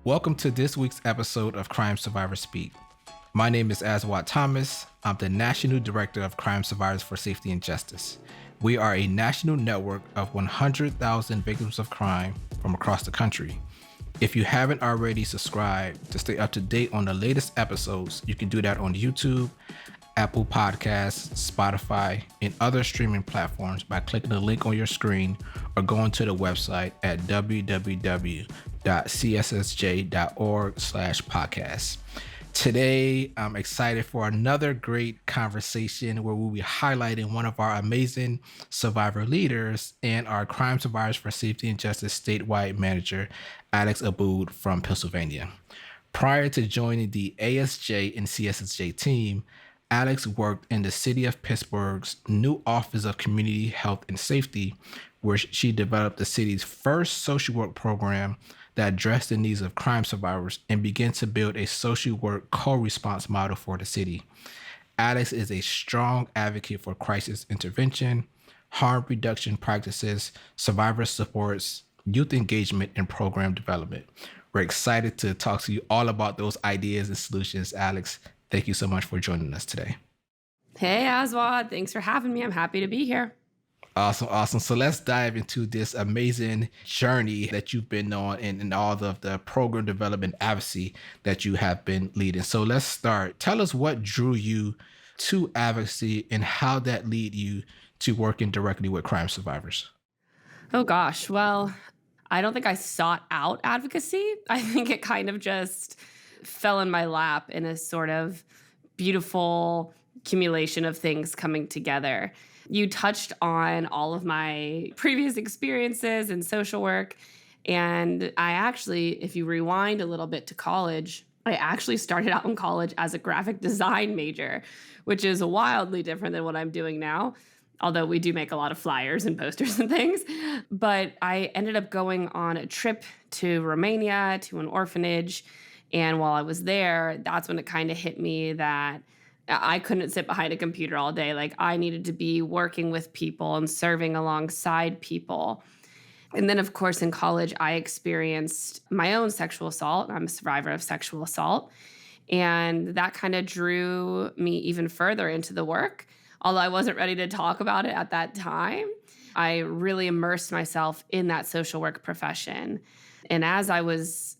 Welcome to this week's episode of Crime Survivors Speak. My name is Aboud Thomas. I'm the National Director of Crime Survivors for Safety and Justice. We are a national network of 100,000 victims of crime from across the country. If you haven't already subscribed to stay up to date on the latest episodes, you can do that on YouTube, Apple Podcasts, Spotify, and other streaming platforms by clicking the link on your screen or going to the website at www.cssj.org/podcast. Today, I'm excited for another great conversation where we'll be highlighting one of our amazing survivor leaders and our Crime Survivors for Safety and Justice statewide manager, Aboud from Pennsylvania. Prior to joining the ASJ and CSSJ team, Alex worked in the city of Pittsburgh's new Office of Community Health and Safety, where she developed the city's first social work program that addressed the needs of crime survivors and began to build a social work co-response model for the city. Alex is a strong advocate for crisis intervention, harm reduction practices, survivor supports, youth engagement, and program development. We're excited to talk to you all about those ideas and solutions, Alex. Thank you so much for joining us today. Hey, Aboud. Thanks for having me. I'm happy to be here. Awesome. So let's dive into this amazing journey that you've been on and all of the program development advocacy that you have been leading. So let's start. Tell us what drew you to advocacy and how that led you to working directly with crime survivors. Oh, gosh. Well, I don't think I sought out advocacy. I think it kind of just fell in my lap in a sort of beautiful accumulation of things coming together. You touched on all of my previous experiences in social work. And I actually, if you rewind a little bit to college, I actually started out in college as a graphic design major, which is wildly different than what I'm doing now. Although we do make a lot of flyers and posters and things. But I ended up going on a trip to Romania, to an orphanage. And while I was there, that's when it kind of hit me that I couldn't sit behind a computer all day. Like, I needed to be working with people and serving alongside people. And then, of course, in college, I experienced my own sexual assault. I'm a survivor of sexual assault. And that kind of drew me even further into the work. Although I wasn't ready to talk about it at that time, I really immersed myself in that social work profession. And as I was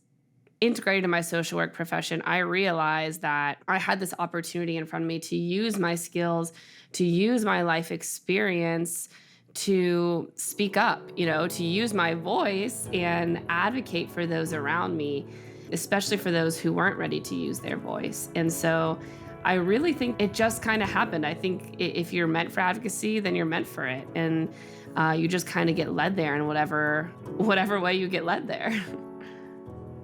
integrated in my social work profession, I realized that I had this opportunity in front of me to use my skills, to use my life experience to speak up, to use my voice and advocate for those around me, especially for those who weren't ready to use their voice. And so I really think it just kind of happened. I think if you're meant for advocacy, then you're meant for it. And you just kind of get led there in whatever way you get led there.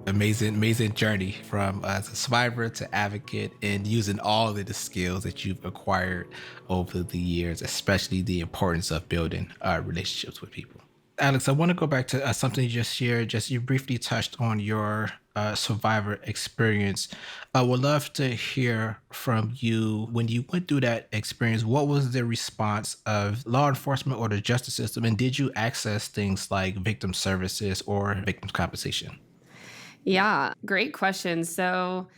Amazing journey from as a survivor to advocate and using all of the skills that you've acquired over the years, especially the importance of building relationships with people. Alex, I want to go back to something you just shared. You briefly touched on your survivor experience. I would love to hear from you when you went through that experience. What was the response of law enforcement or the justice system? And did you access things like victim services or victim compensation? Yeah, great question. So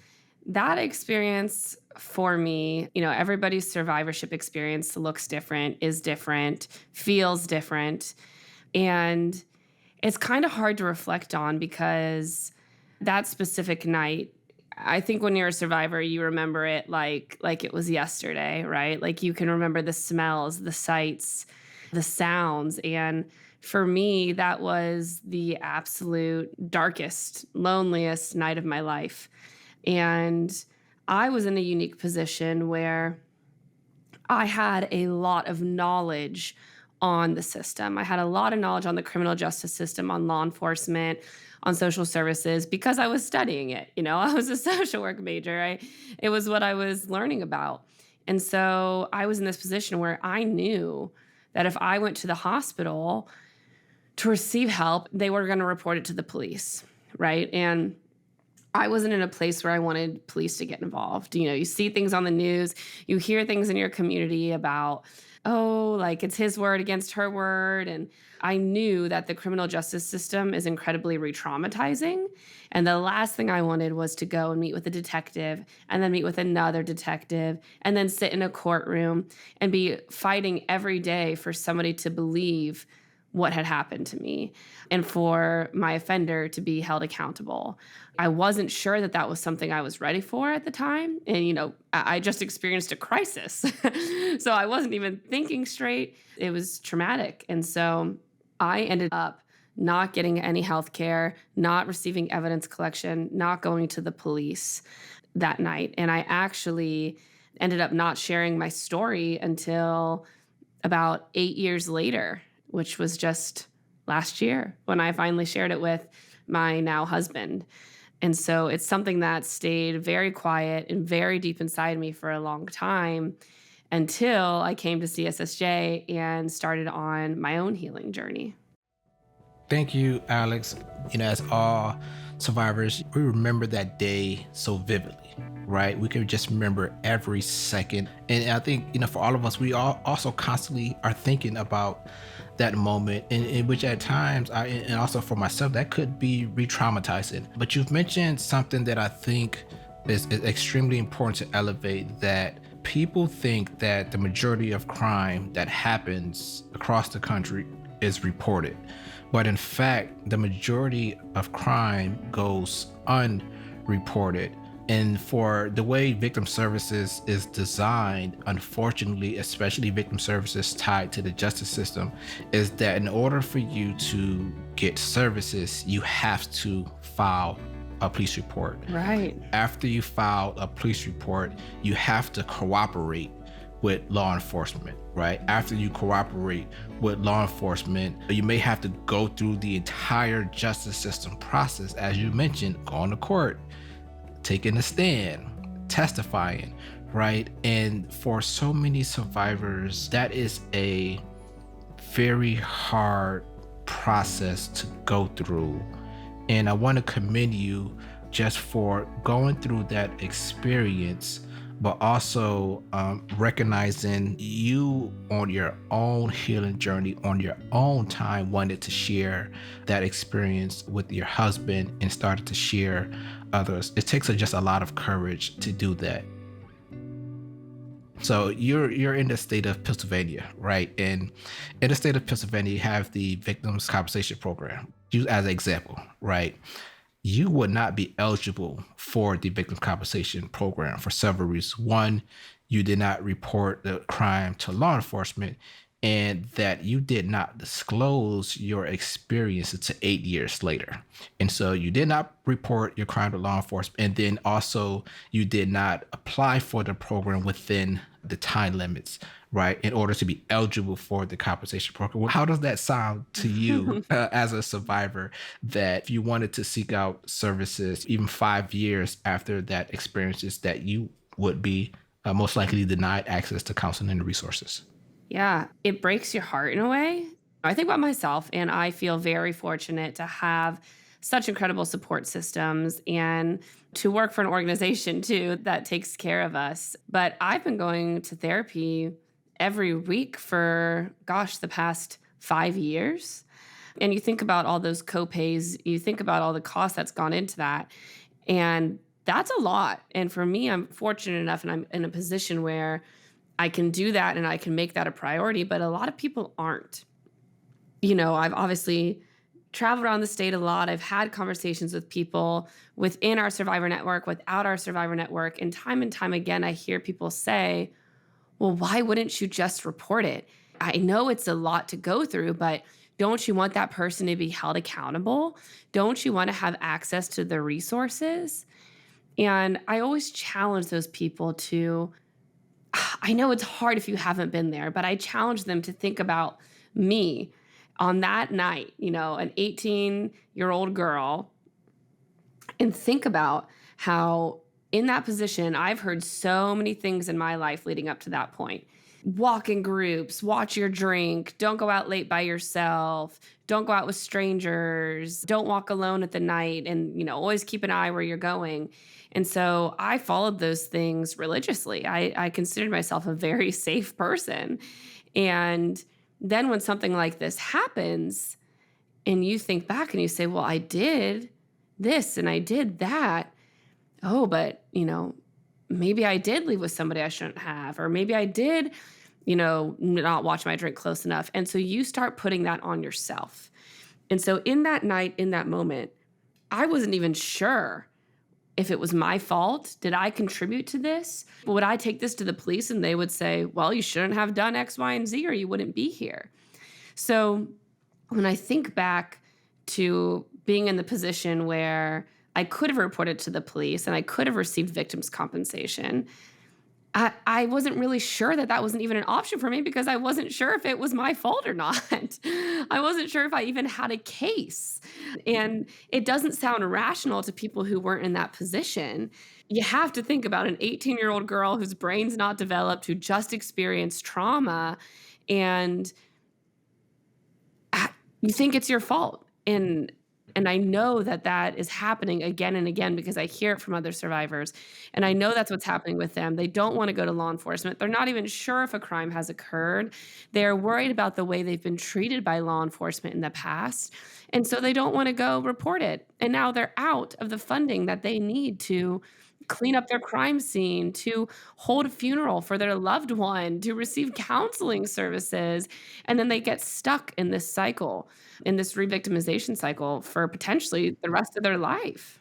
that experience for me, everybody's survivorship experience looks different, is different, feels different. And it's kind of hard to reflect on because that specific night, I think when you're a survivor, you remember it like it was yesterday, right? Like you can remember the smells, the sights, the sounds. And for me, that was the absolute darkest, loneliest night of my life. And I was in a unique position where I had a lot of knowledge on the system. I had a lot of knowledge on the criminal justice system, on law enforcement, on social services, because I was studying it. I was a social work major. It was what I was learning about. And so I was in this position where I knew that if I went to the hospital to receive help, they were going to report it to the police, right? And I wasn't in a place where I wanted police to get involved. You see things on the news, you hear things in your community about oh, like it's his word against her word. And I knew that the criminal justice system is incredibly re traumatizing. And the last thing I wanted was to go and meet with a detective and then meet with another detective and then sit in a courtroom and be fighting every day for somebody to believe what had happened to me and for my offender to be held accountable. I wasn't sure that that was something I was ready for at the time. And, I just experienced a crisis. So I wasn't even thinking straight. It was traumatic. And so I ended up not getting any health care, not receiving evidence collection, not going to the police that night. And I actually ended up not sharing my story until about 8 years later, which was just last year when I finally shared it with my now husband. And so it's something that stayed very quiet and very deep inside me for a long time until I came to CSSJ and started on my own healing journey. Thank you, Alex. As all survivors, we remember that day so vividly, right? We can just remember every second. And I think, for all of us, we all also constantly are thinking about that moment, in which at times, and also for myself, that could be re traumatizing. But you've mentioned something that I think is extremely important to elevate, that people think that the majority of crime that happens across the country is reported. But in fact, the majority of crime goes unreported. And for the way victim services is designed, unfortunately, especially victim services tied to the justice system, is that in order for you to get services, you have to file a police report. Right. After you file a police report, you have to cooperate with law enforcement, right? After you cooperate with law enforcement, you may have to go through the entire justice system process, as you mentioned, going to court, taking a stand, testifying, right? And for so many survivors, that is a very hard process to go through. And I want to commend you just for going through that experience, but also recognizing you on your own healing journey, on your own time, wanted to share that experience with your husband and started to share others. It takes just a lot of courage to do that. So you're in the state of Pennsylvania, right? And in the state of Pennsylvania, you have the Victims Compensation Program. Use as an example, right? You would not be eligible for the victim compensation program for several reasons. One, you did not report the crime to law enforcement, and that you did not disclose your experience until 8 years later. And so you did not report your crime to law enforcement. And then also you did not apply for the program within the time limits, right? In order to be eligible for the compensation program. Well, how does that sound to you as a survivor, that if you wanted to seek out services even 5 years after that experiences, that you would be most likely denied access to counseling and resources? Yeah, it breaks your heart in a way. I think about myself, and I feel very fortunate to have such incredible support systems and to work for an organization too that takes care of us. But I've been going to therapy every week for, gosh, the past 5 years. And you think about all those copays, you think about all the cost that's gone into that. And that's a lot. And for me, I'm fortunate enough and I'm in a position where I can do that and I can make that a priority, but a lot of people aren't. I've obviously traveled around the state a lot. I've had conversations with people within our survivor network, without our survivor network. And time again, I hear people say, well, why wouldn't you just report it? I know it's a lot to go through, but don't you want that person to be held accountable? Don't you want to have access to the resources? And I always challenge those people to, I know it's hard if you haven't been there, but I challenge them to think about me on that night, an 18-year-old girl, and think about how in that position, I've heard so many things in my life leading up to that point. Walk in groups, watch your drink, don't go out late by yourself, don't go out with strangers, don't walk alone at the night, and always keep an eye where you're going. And so I followed those things religiously. I considered myself a very safe person. And then when something like this happens and you think back and you say, well, I did this and I did that. Oh, but, maybe I did leave with somebody I shouldn't have, or maybe I did, not watch my drink close enough. And so you start putting that on yourself. And so in that night, in that moment, I wasn't even sure if it was my fault. Did I contribute to this? Would I take this to the police and they would say, well, you shouldn't have done X, Y, and Z or you wouldn't be here. So when I think back to being in the position where I could have reported to the police and I could have received victims' compensation, I wasn't really sure that that wasn't even an option for me because I wasn't sure if it was my fault or not. I wasn't sure if I even had a case. And it doesn't sound rational to people who weren't in that position. You have to think about an 18-year-old girl whose brain's not developed, who just experienced trauma, and you think it's your fault. And I know that that is happening again and again because I hear it from other survivors, and I know that's what's happening with them. They don't wanna go to law enforcement. They're not even sure if a crime has occurred. They're worried about the way they've been treated by law enforcement in the past, and so they don't wanna go report it. And now they're out of the funding that they need to clean up their crime scene, to hold a funeral for their loved one, to receive counseling services, and then they get stuck in this cycle, in this re-victimization cycle for potentially the rest of their life.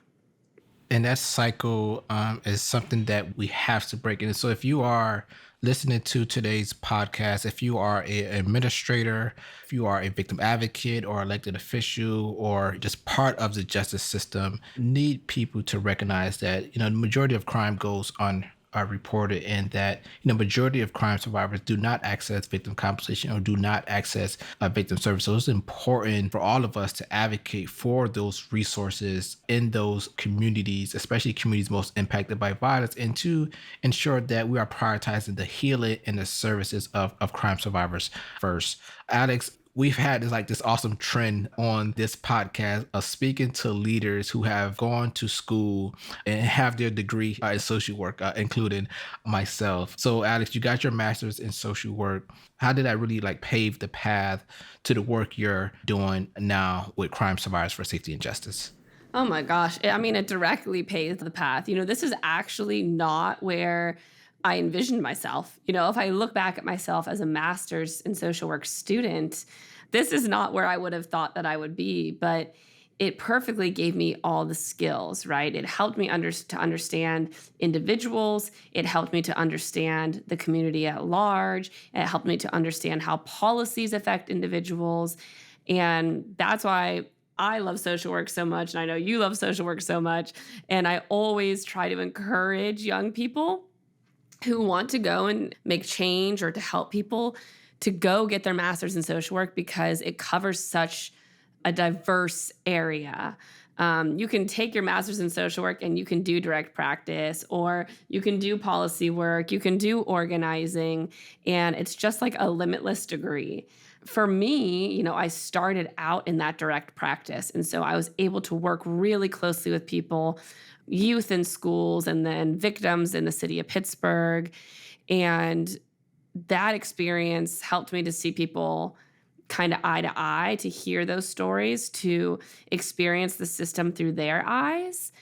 And that cycle is something that we have to break. And so, if you are listening to today's podcast, if you are an administrator, if you are a victim advocate or elected official or just part of the justice system, need people to recognize that the majority of crime goes on are reported, and that majority of crime survivors do not access victim compensation or do not access victim service. So it's important for all of us to advocate for those resources in those communities, especially communities most impacted by violence, and to ensure that we are prioritizing the healing and the services of crime survivors first. Alex, we've had this awesome trend on this podcast of speaking to leaders who have gone to school and have their degree in social work, including myself. So, Alex, you got your master's in social work. How did that really pave the path to the work you're doing now with crime survivors for safety and justice? Oh my gosh. I mean, it directly paved the path. This is actually not where I envisioned myself. If I look back at myself as a master's in social work student, this is not where I would have thought that I would be, but it perfectly gave me all the skills, right? It helped me to understand individuals. It helped me to understand the community at large. It helped me to understand how policies affect individuals. And that's why I love social work so much. And I know you love social work so much. And I always try to encourage young people who want to go and make change or to help people to go get their master's in social work because it covers such a diverse area. You can take your master's in social work and you can do direct practice, or you can do policy work, you can do organizing, and it's just like a limitless degree. For me, I started out in that direct practice. And so I was able to work really closely with people, youth in schools, and then victims in the city of Pittsburgh. And that experience helped me to see people kind of eye to eye, to hear those stories, to experience the system through their eyes.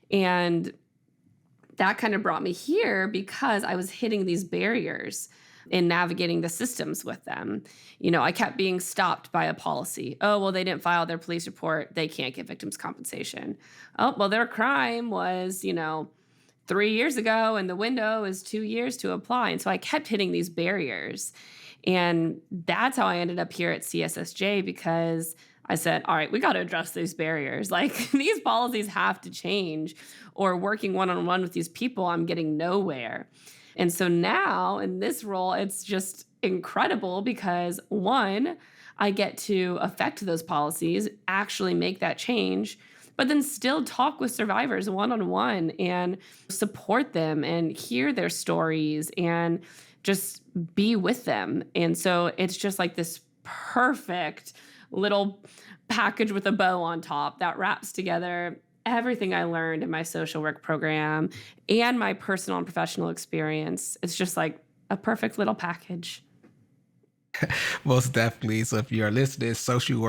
And that kind of brought me here because I was hitting these barriers in navigating the systems with them. I kept being stopped by a policy. Oh, well, they didn't file their police report. They can't get victims' compensation. Oh, well, their crime was, 3 years ago, and the window is 2 years to apply. And so I kept hitting these barriers. And that's how I ended up here at CSSJ because I said, all right, we got to address these barriers. These policies have to change, or working one on one with these people, I'm getting nowhere. And so now in this role, it's just incredible because one, I get to affect those policies, actually make that change, but then still talk with survivors one on one and support them and hear their stories and just be with them. And so it's just like this perfect little package with a bow on top that wraps together everything I learned in my social work program and my personal and professional experience. It's just like a perfect little package. Most definitely. So if you're listening, social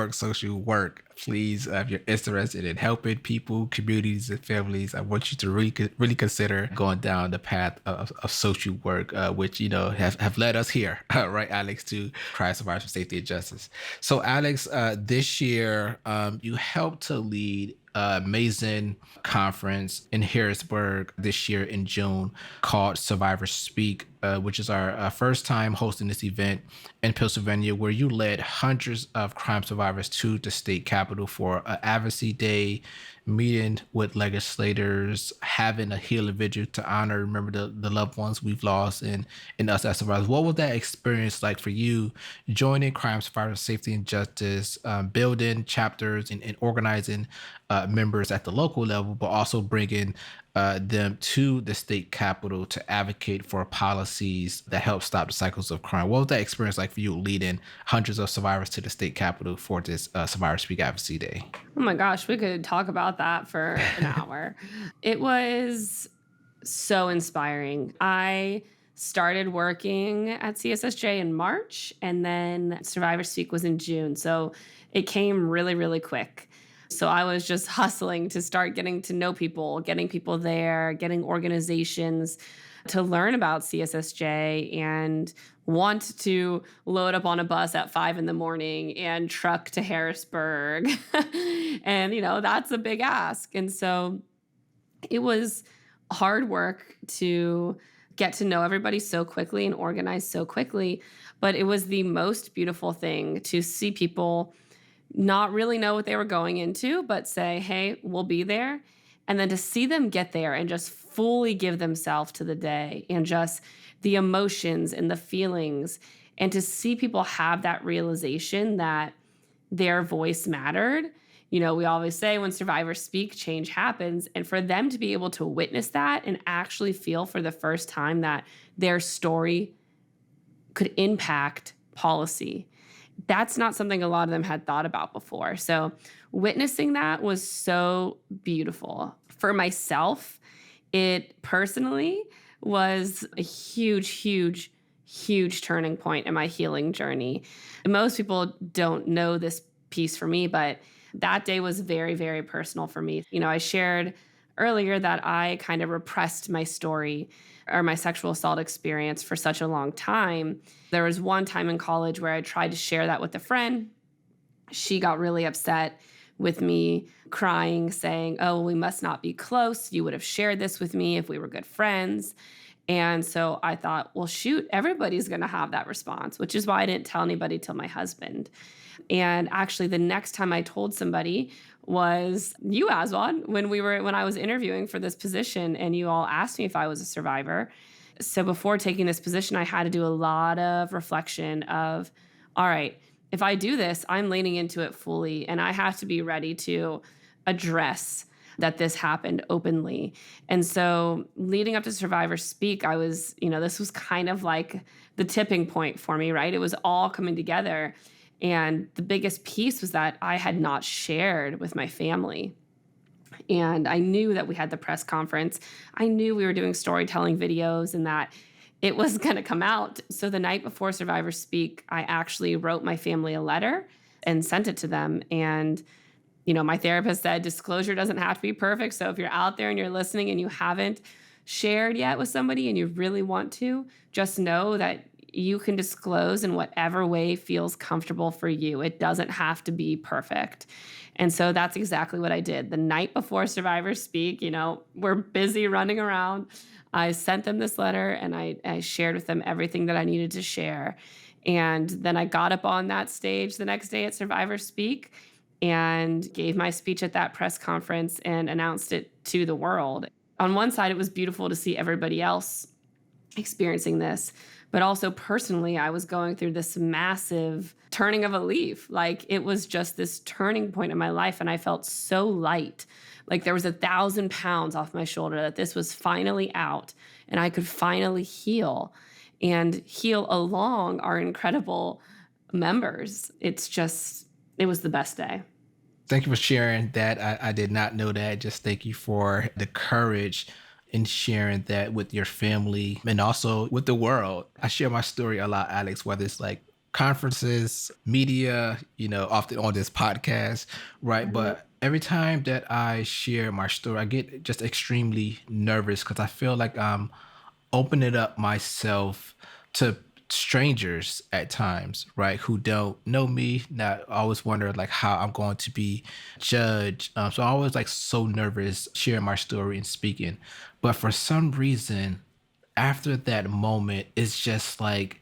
work, please, if you're interested in helping people, communities, and families, I want you to really consider going down the path of social work, which, have led us here, right, Alex, to Crime Survivors for Safety and Justice. So, Alex, this year, you helped to lead amazing conference in Harrisburg this year in June called Survivors Speak, which is our first time hosting this event in Pennsylvania, where you led hundreds of crime survivors to the state capitol for an advocacy day, meeting with legislators, having a healing vigil to remember the loved ones we've lost and us as survivors. What was that experience like for you, joining Crime Survivors Safety and Justice, building chapters and organizing members at the local level, but also bringing them to the state capitol to advocate for policies that help stop the cycles of crime? What was that experience like for you, leading hundreds of survivors to the state capitol for this Survivor Speak Advocacy Day? Oh my gosh, we could talk about that for an hour. It was so inspiring. I started working at CSSJ in March, and then Survivor Speak was in June. So it came really, really quick. So I was just hustling to start getting to know people, getting people there, getting organizations to learn about CSSJ and want to load up on a bus at 5 in the morning and truck to Harrisburg. And, that's a big ask. And so it was hard work to get to know everybody so quickly and organize so quickly. But it was the most beautiful thing to see people not really know what they were going into, but say, hey, we'll be there. And then to see them get there and just fully give themselves to the day and just the emotions and the feelings, and to see people have that realization that their voice mattered. We always say when survivors speak, change happens. And for them to be able to witness that and actually feel for the first time that their story could impact policy, that's not something a lot of them had thought about before. So witnessing that was so beautiful. For myself, it personally was a huge, huge, huge turning point in my healing journey. Most people don't know this piece for me, but that day was very, very personal for me. I shared earlier that I kind of repressed my story or my sexual assault experience for such a long time. There was one time in college where I tried to share that with a friend. She got really upset with me, crying, saying, "Oh, we must not be close. You would have shared this with me if we were good friends." And so I thought, well, shoot, everybody's going to have that response, which is why I didn't tell anybody till my husband. And actually, the next time I told somebody was you, Aswan, when I was interviewing for this position, and you all asked me if I was a survivor. So before taking this position, I had to do a lot of reflection of, all right, if I do this, I'm leaning into it fully, and I have to be ready to address that this happened openly. And so leading up to Survivor Speak, I was, this was kind of like the tipping point for me, right? It was all coming together. And the biggest piece was that I had not shared with my family. And I knew that we had the press conference. I knew we were doing storytelling videos and that it was going to come out. So the night before Survivor Speak, I actually wrote my family a letter and sent it to them. And my therapist said disclosure doesn't have to be perfect. So if you're out there and you're listening and you haven't shared yet with somebody and you really want to, just know that you can disclose in whatever way feels comfortable for you. It doesn't have to be perfect. And so that's exactly what I did. The night before Survivor Speak, we're busy running around. I sent them this letter and I shared with them everything that I needed to share. And then I got up on that stage the next day at Survivor Speak and gave my speech at that press conference and announced it to the world. On one side, it was beautiful to see everybody else experiencing this, but also personally, I was going through this massive turning of a leaf. Like it was just this turning point in my life, and I felt so light. Like there was 1,000 pounds off my shoulder, that this was finally out and I could finally heal and heal along our incredible members. It was the best day. Thank you for sharing that. I did not know that. Just thank you for the courage in sharing that with your family and also with the world. I share my story a lot, Alex, whether it's like conferences, media, often on this podcast, right? Mhm. But every time that I share my story, I get just extremely nervous because I feel like I'm opening up myself to strangers at times, right? Who don't know me. Not always wonder like how I'm going to be judged. So I always like so nervous sharing my story and speaking. But for some reason, after that moment, it's just like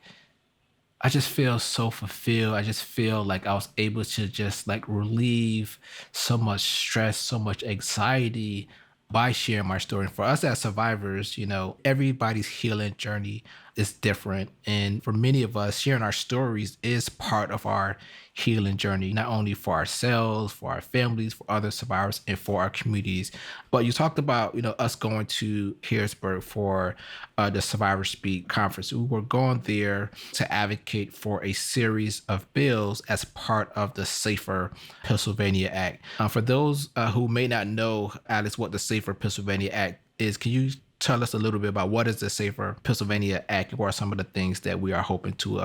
I just feel so fulfilled. I just feel like I was able to just like relieve so much stress, so much anxiety by sharing my story. And for us as survivors, everybody's healing journey is different. And for many of us, sharing our stories is part of our healing journey, not only for ourselves, for our families, for other survivors, and for our communities. But you talked about, us going to Harrisburg for the Survivor Speak conference. We were going there to advocate for a series of bills as part of the Safer Pennsylvania Act. For those who may not know, Alice, what the Safer Pennsylvania Act is, can you tell us a little bit about what is the Safer Pennsylvania Act and what are some of the things that we are hoping to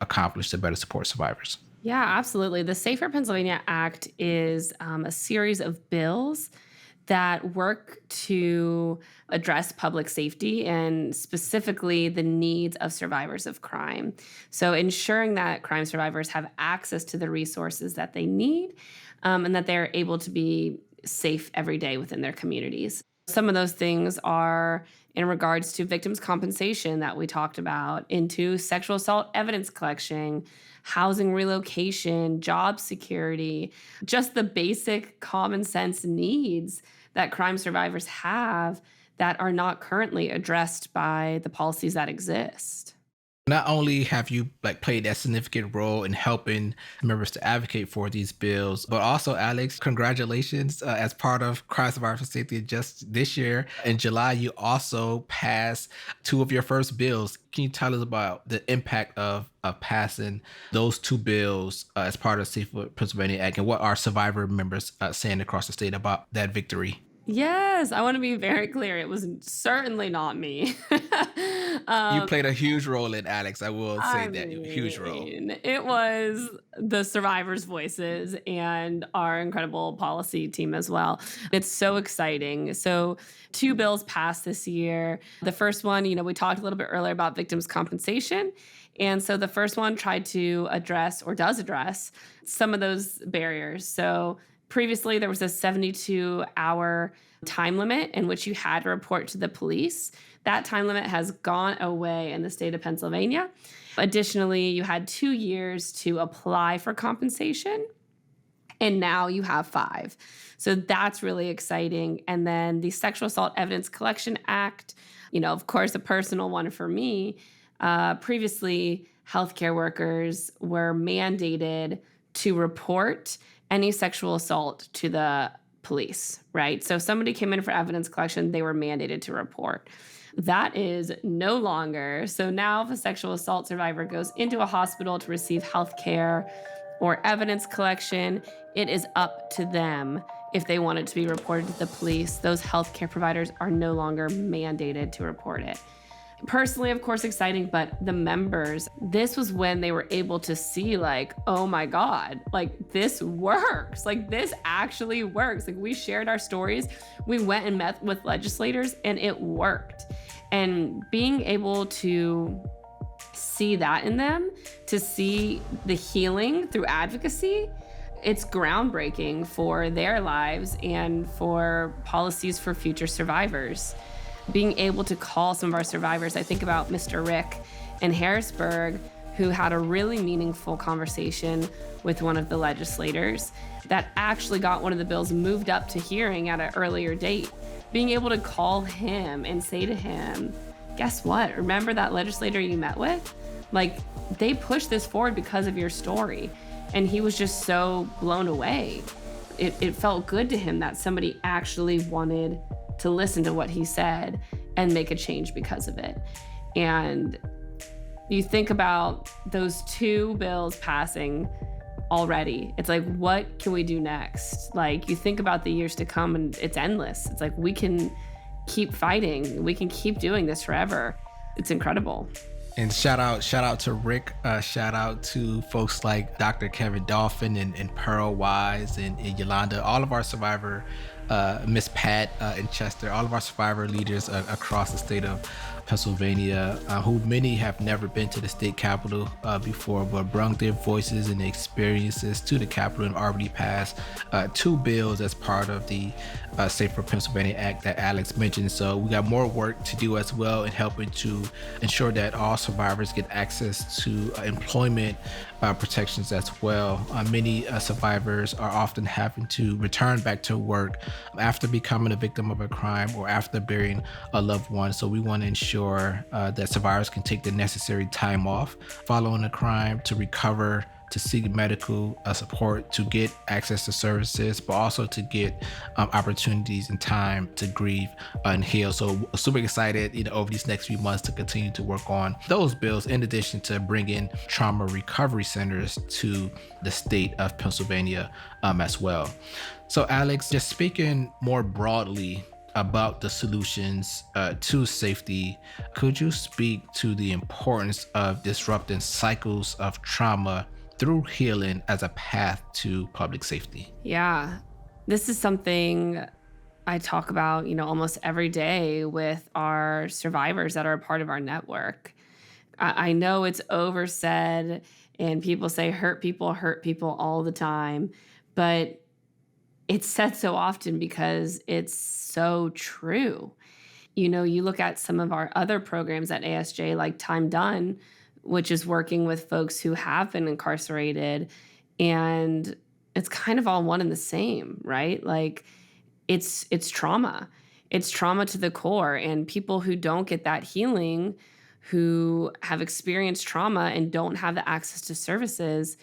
accomplish to better support survivors? Yeah, absolutely. The Safer Pennsylvania Act is a series of bills that work to address public safety and specifically the needs of survivors of crime. So, ensuring that crime survivors have access to the resources that they need and that they're able to be safe every day within their communities. Some of those things are in regards to victims' compensation that we talked about, into sexual assault evidence collection, housing relocation, job security, just the basic common sense needs that crime survivors have that are not currently addressed by the policies that exist. Not only have you like played that significant role in helping members to advocate for these bills, but also Alex, congratulations as part of Crime Survivor Safety just this year in July, you also passed two of your first bills. Can you tell us about the impact of passing those two bills as part of the Safer Pennsylvania Act and what our survivor members saying across the state about that victory? Yes, I want to be very clear. It was certainly not me. You um, played a huge role in Alex. I will say I that huge role. mean, it was the survivors' voices and our incredible policy team as well. It's so exciting. So, two bills passed this year. The first one, we talked a little bit earlier about victims' compensation. And so the first one tried to address or does address some of those barriers. So, previously, there was a 72-hour time limit in which you had to report to the police. That time limit has gone away in the state of Pennsylvania. Additionally, you had 2 years to apply for compensation, and now you have 5. So that's really exciting. And then the Sexual Assault Evidence Collection Act, of course, a personal one for me. Previously, healthcare workers were mandated to report any sexual assault to the police, right? So if somebody came in for evidence collection, they were mandated to report. That is no longer. So now if a sexual assault survivor goes into a hospital to receive health care or evidence collection, it is up to them if they want it to be reported to the police. Those healthcare providers are no longer mandated to report it. Personally, of course, exciting, but the members, this was when they were able to see, like, oh my God, like this works. Like this actually works. Like we shared our stories. We went and met with legislators and it worked. And being able to see that in them, to see the healing through advocacy, it's groundbreaking for their lives and for policies for future survivors. Being able to call some of our survivors, I think about Mr. Rick in Harrisburg, who had a really meaningful conversation with one of the legislators that actually got one of the bills moved up to hearing at an earlier date. Being able to call him and say to him, guess what? Remember that legislator you met with? Like, they pushed this forward because of your story. And he was just so blown away. It felt good to him that somebody actually wanted to listen to what he said and make a change because of it. And you think about those two bills passing already. It's like, what can we do next? Like, you think about the years to come and it's endless. It's like, we can keep fighting. We can keep doing this forever. It's incredible. And shout out to Rick. Shout out to folks like Dr. Kevin Dolphin and Pearl Wise and Yolanda, all of our survivor, Miss Pat in Chester, all of our survivor leaders across the state of Pennsylvania, who many have never been to the state capitol before, but brought their voices and experiences to the capitol and already passed two bills as part of the Safer Pennsylvania Act that Alex mentioned. So we got more work to do as well in helping to ensure that all survivors get access to employment protections as well. Many survivors are often having to return back to work after becoming a victim of a crime or after burying a loved one. So we want to ensure that survivors can take the necessary time off following a crime to recover, to seek medical support, to get access to services, but also to get opportunities and time to grieve and heal. So super excited, over these next few months to continue to work on those bills, in addition to bringing trauma recovery centers to the state of Pennsylvania as well. So Alex, just speaking more broadly about the solutions to safety, could you speak to the importance of disrupting cycles of trauma through healing as a path to public safety? Yeah. This is something I talk about, almost every day with our survivors that are a part of our network. I know it's oversaid and people say hurt people all the time, but it's said so often because it's so true. You look at some of our other programs at ASJ, like Time Done, which is working with folks who have been incarcerated, and it's kind of all one and the same, right? Like it's trauma. It's trauma to the core, and people who don't get that healing, who have experienced trauma and don't have the access to services,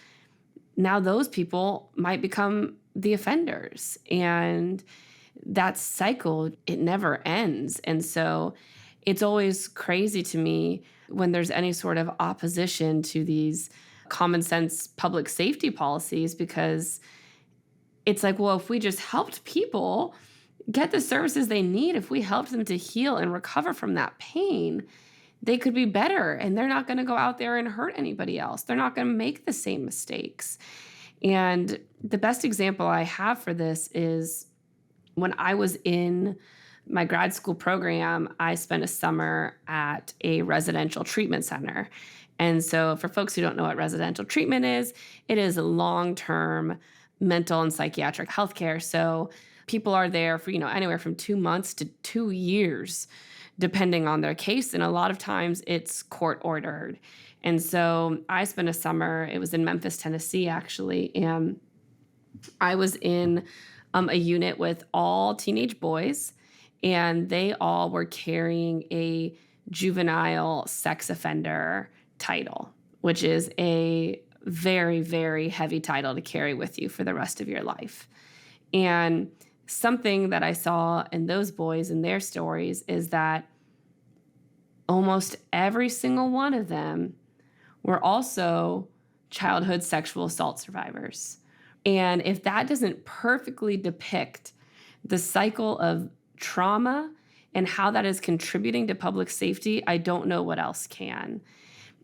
now those people might become the offenders. And that cycle, it never ends. And so it's always crazy to me when there's any sort of opposition to these common sense public safety policies, because it's like, well, if we just helped people get the services they need, if we helped them to heal and recover from that pain, they could be better and they're not going to go out there and hurt anybody else. They're not going to make the same mistakes. And the best example I have for this is when I was in my grad school program, I spent a summer at a residential treatment center. And so, for folks who don't know what residential treatment is, it is long-term mental and psychiatric healthcare. So, people are there for, anywhere from 2 months to 2 years, depending on their case. And a lot of times it's court ordered. And so, I spent a summer, it was in Memphis, Tennessee, actually. And I was in a unit with all teenage boys, and they all were carrying a juvenile sex offender title, which is a very, very heavy title to carry with you for the rest of your life. And something that I saw in those boys and their stories is that almost every single one of them were also childhood sexual assault survivors. And if that doesn't perfectly depict the cycle of trauma and how that is contributing to public safety, I don't know what else can.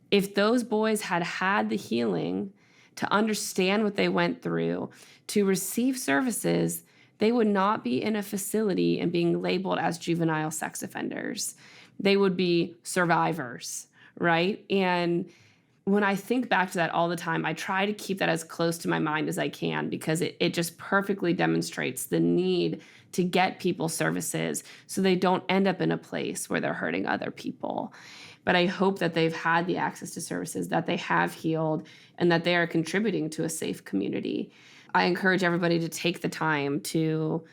If those boys had had the healing to understand what they went through, to receive services, they would not be in a facility and being labeled as juvenile sex offenders. They would be survivors, right? And when I think back to that all the time, I try to keep that as close to my mind as I can, because it just perfectly demonstrates the need to get people services so they don't end up in a place where they're hurting other people. But I hope that they've had the access to services, that they have healed, and that they are contributing to a safe community. I encourage everybody to take the time to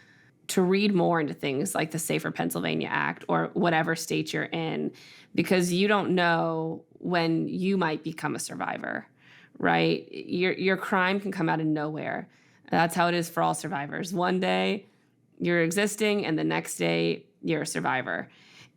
read more into things like the Safer Pennsylvania Act or whatever state you're in, because you don't know when you might become a survivor, right? Your crime can come out of nowhere. That's how it is for all survivors. One day you're existing and the next day you're a survivor.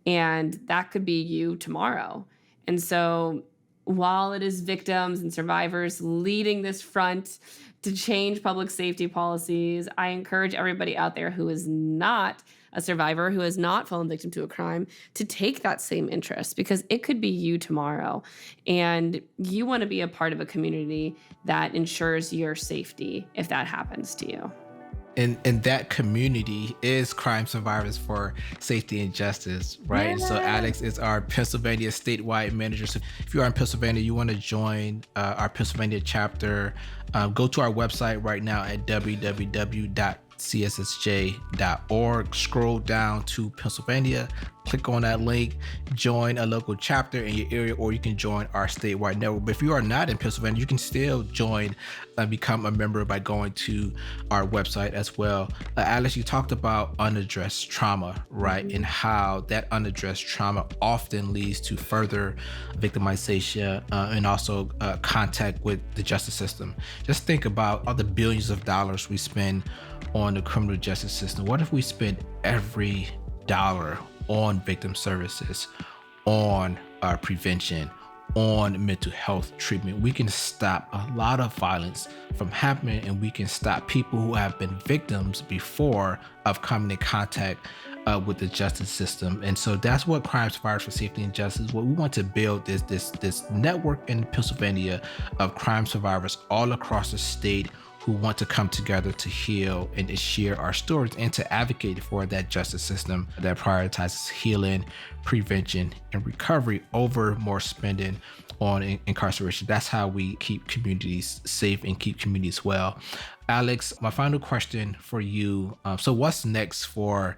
And that could be you tomorrow. And so while it is victims and survivors leading this front to change public safety policies, I encourage everybody out there who is not a survivor who has not fallen victim to a crime to take that same interest, because it could be you tomorrow. And you want to be a part of a community that ensures your safety if that happens to you. And that community is Crime Survivors for Safety and Justice, right? And so Yeah. Alex is our Pennsylvania statewide manager. So if you are in Pennsylvania, you want to join our Pennsylvania chapter, go to our website right now at www.cssj.org. Scroll down to Pennsylvania, click on that link, join a local chapter in your area, or you can join our statewide network. But if you are not in Pennsylvania, you can still join and become a member by going to our website as well. Alice, you talked about unaddressed trauma, right? And how that unaddressed trauma often leads to further victimization and also contact with the justice system. Just think about all the billions of dollars we spend on the criminal justice system. What if we spent every dollar on victim services, on prevention, on mental health treatment? We can stop a lot of violence from happening, and we can stop people who have been victims before of coming in contact with the justice system. And so that's what Crime Survivors for Safety and Justice. What we want to build is this network in Pennsylvania of crime survivors all across the state who want to come together to heal and to share our stories and to advocate for that justice system that prioritizes healing, prevention, and recovery over more spending on incarceration. That's how we keep communities safe and keep communities well. Alex, my final question for you. So what's next for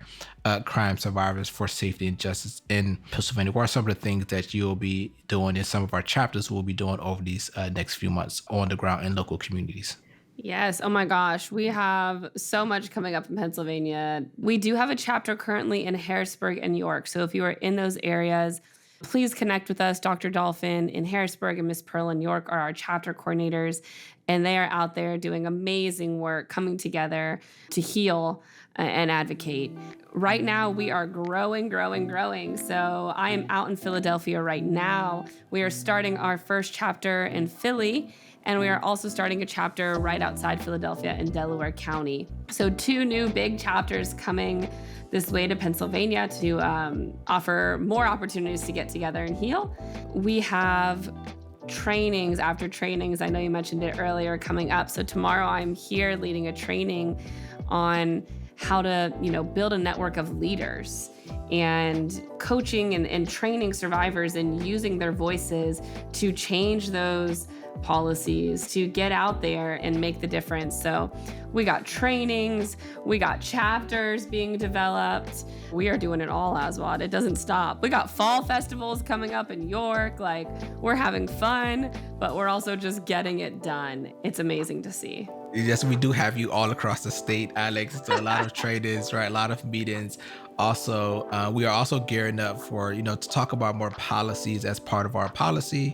Crime Survivors for Safety and Justice in Pennsylvania? What are some of the things that you'll be doing in some of our chapters we'll be doing over these next few months on the ground in local communities? Yes. Oh my gosh. We have so much coming up in Pennsylvania. We do have a chapter currently in Harrisburg and York. So if you are in those areas, please connect with us. Dr. Dolphin in Harrisburg and Miss Pearl in York are our chapter coordinators. And they are out there doing amazing work, coming together to heal and advocate. Right now, we are growing, growing, growing. So I am out in Philadelphia right now. We are starting our first chapter in Philly. And we are also starting a chapter right outside Philadelphia in Delaware County. So 2 new big chapters coming this way to Pennsylvania to offer more opportunities to get together and heal. We have trainings after trainings. I know you mentioned it earlier coming up. So tomorrow I'm here leading a training on how to, build a network of leaders and coaching and training survivors and using their voices to change those policies, to get out there and make the difference. So we got trainings, we got chapters being developed. We are doing it all, Aswad. It doesn't stop. We got fall festivals coming up in York. Like, we're having fun, but we're also just getting it done. It's amazing to see. Yes, we do have you all across the state, Alex. So a lot of trainings, right? A lot of meetings. Also, we are also gearing up for, to talk about more policies as part of our policy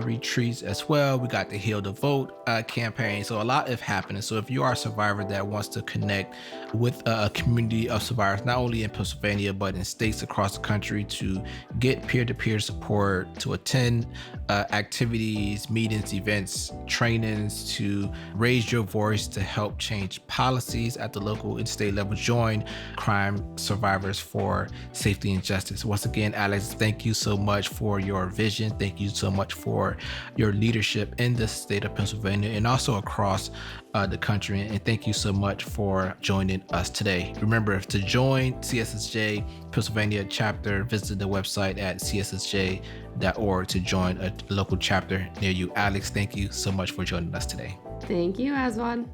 retreats as well. We got the Heal the Vote campaign. So a lot is happening. So if you are a survivor that wants to connect with a community of survivors, not only in Pennsylvania, but in states across the country, to get peer-to-peer support, to attend activities, meetings, events, trainings, to raise your voice to help change policies at the local and state level, join Crime Survivors for Safety and Justice. Once again, Alex, thank you so much for your vision. Thank you so much for your leadership in the state of Pennsylvania and also across the country. And thank you so much for joining us today. Remember, to join CSSJ Pennsylvania chapter, visit the website at cssj.org to join a local chapter near you. Alex, thank you so much for joining us today. Thank you, Aswan.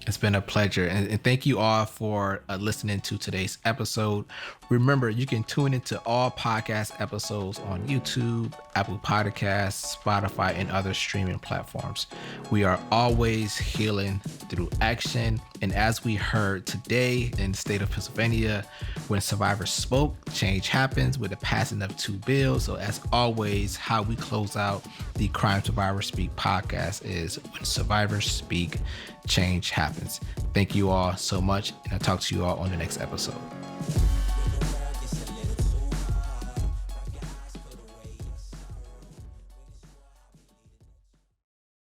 It's been a pleasure. And thank you all for listening to today's episode. Remember, you can tune into all podcast episodes on YouTube, Apple Podcasts, Spotify, and other streaming platforms. We are always healing through action. And as we heard today in the state of Pennsylvania, when survivors spoke, change happens with the passing of 2 bills. So as always, how we close out the Crime Survivors Speak podcast is when survivors speak, change happens. Thank you all so much. And I'll talk to you all on the next episode.